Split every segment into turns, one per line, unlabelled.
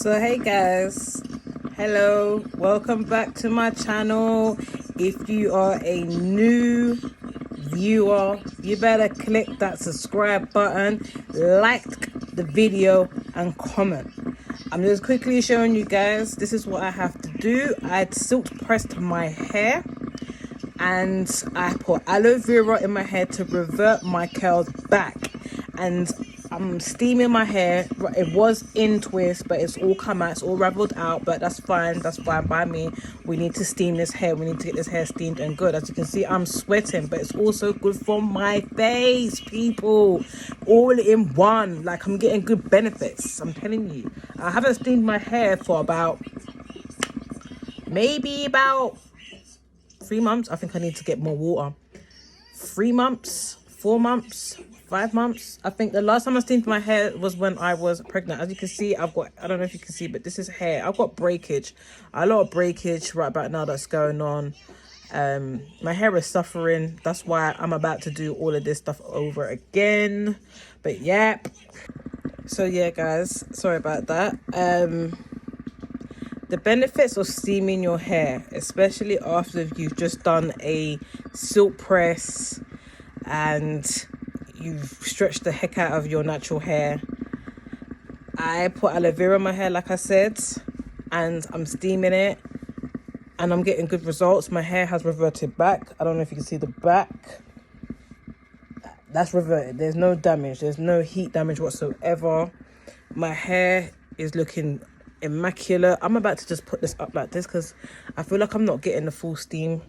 So hey guys, hello, welcome back to my channel. If you are a new viewer, you better click that subscribe button, like the video and comment. I'm just quickly showing you guys, this is what I have to do. I silk pressed my hair and I put aloe vera in my hair to revert my curls back, and I'm steaming my hair. It was in twist, but it's all come out, it's all raveled out, but that's fine by me. We need to steam this hair, we need to get this hair steamed and good. As you can see, I'm sweating, but it's also good for my face, people. All in one, like I'm getting good benefits, I'm telling you. I haven't steamed my hair for maybe about 3 months. I think I need to get more water. 3 months, 4 months, 5 months. I think the last time I steamed my hair was when I was pregnant. As you can see, I've got, I don't know if you can see, but this is hair. I've got breakage, a lot of breakage right about now that's going on. My hair is suffering. That's why I'm about to do all of this stuff over again. But yeah, so yeah guys, sorry about that. The benefits of steaming your hair, especially after you've just done a silk press and you've stretched the heck out of your natural hair. I put aloe vera in my hair, like I said, and I'm steaming it and I'm getting good results. My hair has reverted back. I don't know if you can see the back. That's reverted. There's no damage. There's no heat damage whatsoever. My hair is looking immaculate. I'm about to just put this up like this because I feel like I'm not getting the full steam.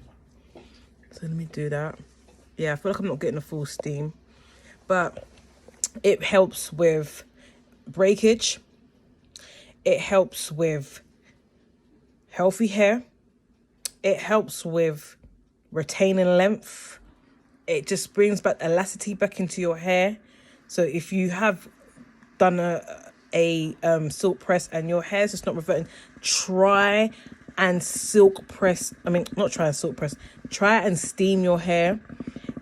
So let me do that. Yeah, I feel like I'm not getting the full steam, but it helps with breakage. It helps with healthy hair. It helps with retaining length. It just brings back elasticity back into your hair. So if you have done a silk press and your hair's just not reverting, try and silk press. Try and steam your hair.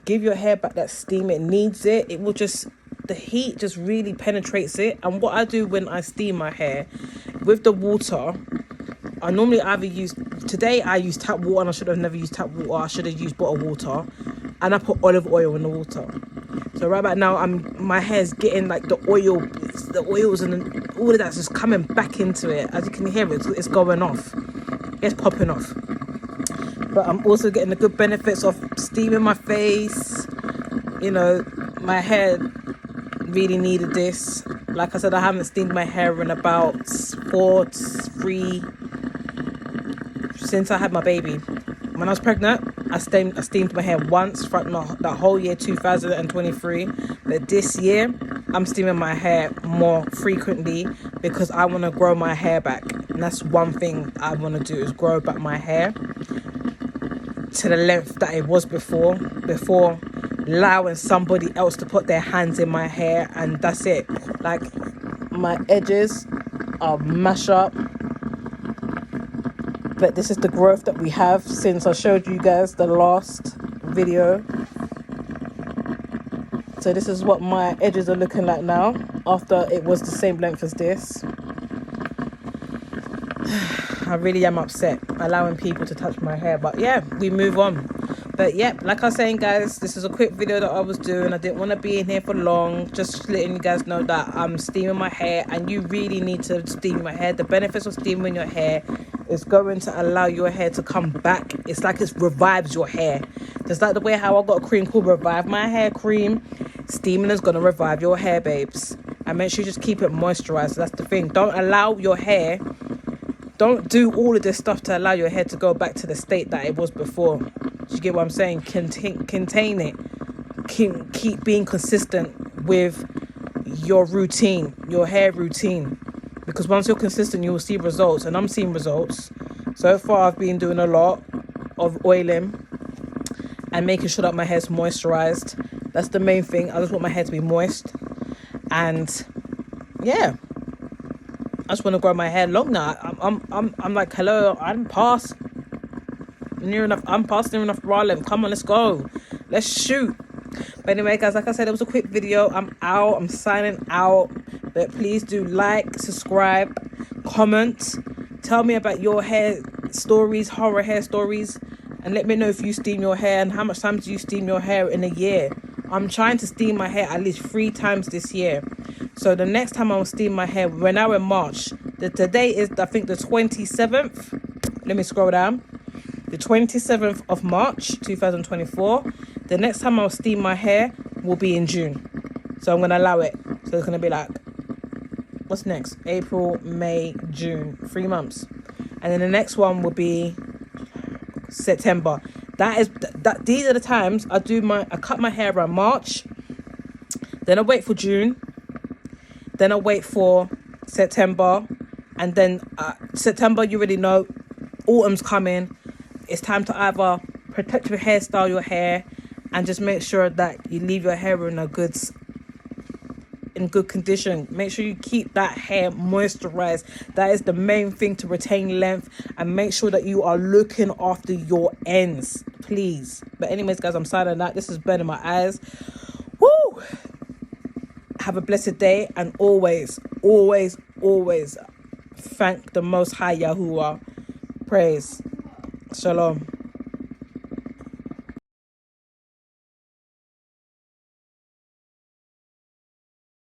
Give your hair back that steam. It needs it. It will just, the heat just really penetrates it. And what I do when I steam my hair with the water, I normally either use, today I use tap water, and I should have never used tap water. I should have used bottled water, and I put olive oil in the water. So right about now, my hair's getting like the oils and all of that's just coming back into it. As you can hear, it's going off. It's popping off. But I'm also getting the good benefits of steaming my face. You know, my hair really needed this. Like I said, I haven't steamed my hair in about 3 since I had my baby. When I was pregnant, I steamed my hair once throughout that whole year 2023. But this year, I'm steaming my hair more frequently because I want to grow my hair back. And that's one thing I want to do, is grow back my hair to the length that it was before allowing somebody else to put their hands in my hair, and that's it. Like, my edges are mashed up. But this is the growth that we have since I showed you guys the last video. So this is what my edges are looking like now after it was the same length as this. I really am upset allowing people to touch my hair, but yeah, we move on. But yeah, like I was saying guys, this is a quick video that I was doing. I didn't want to be in here for long, just letting you guys know that I'm steaming my hair, and you really need to steam your hair. The benefits of steaming your hair is going to allow your hair to come back. It's like it revives your hair, just like the way how I got a cream called Revive My Hair Cream. Steaming is going to revive your hair, babes, and make sure you just keep it moisturized. That's the thing. Don't allow your hair, don't do all of this stuff to allow your hair to go back to the state that it was before. You get what I'm saying? Contain it. Keep being consistent with your routine, your hair routine, because once you're consistent, you will see results, and I'm seeing results. So far, I've been doing a lot of oiling and making sure that my hair's moisturized. That's the main thing. I just want my hair to be moist, and yeah, I just want to grow my hair long now. I'm like, hello, I'm past near enough. I'm past near enough bra length. Come on, let's go. Let's shoot. But anyway, guys, like I said, it was a quick video. I'm out. I'm signing out. But please do like, subscribe, comment. Tell me about your hair stories, horror hair stories, and let me know if you steam your hair and how much time do you steam your hair in a year. I'm trying to steam my hair at least 3 times this year. So the next time I'll steam my hair, we're now in March. Today is, I think, the 27th. Let me scroll down. The 27th of March, 2024. The next time I'll steam my hair will be in June. So I'm going to allow it. So it's going to be like, what's next? April, May, June. 3 months. And then the next one will be September. These are the times I cut my hair around March. Then I wait for June. Then I wait for September. And then September, you already know, autumn's coming. It's time to either protect your hairstyle, your hair, and just make sure that you leave your hair in good condition. Make sure you keep that hair moisturized. That is the main thing to retain length, and make sure that you are looking after your ends, please. But anyways, guys, I'm signing out. This is burning my eyes. Woo! Have a blessed day, and always thank the Most High Yahuwah. Praise. Shalom.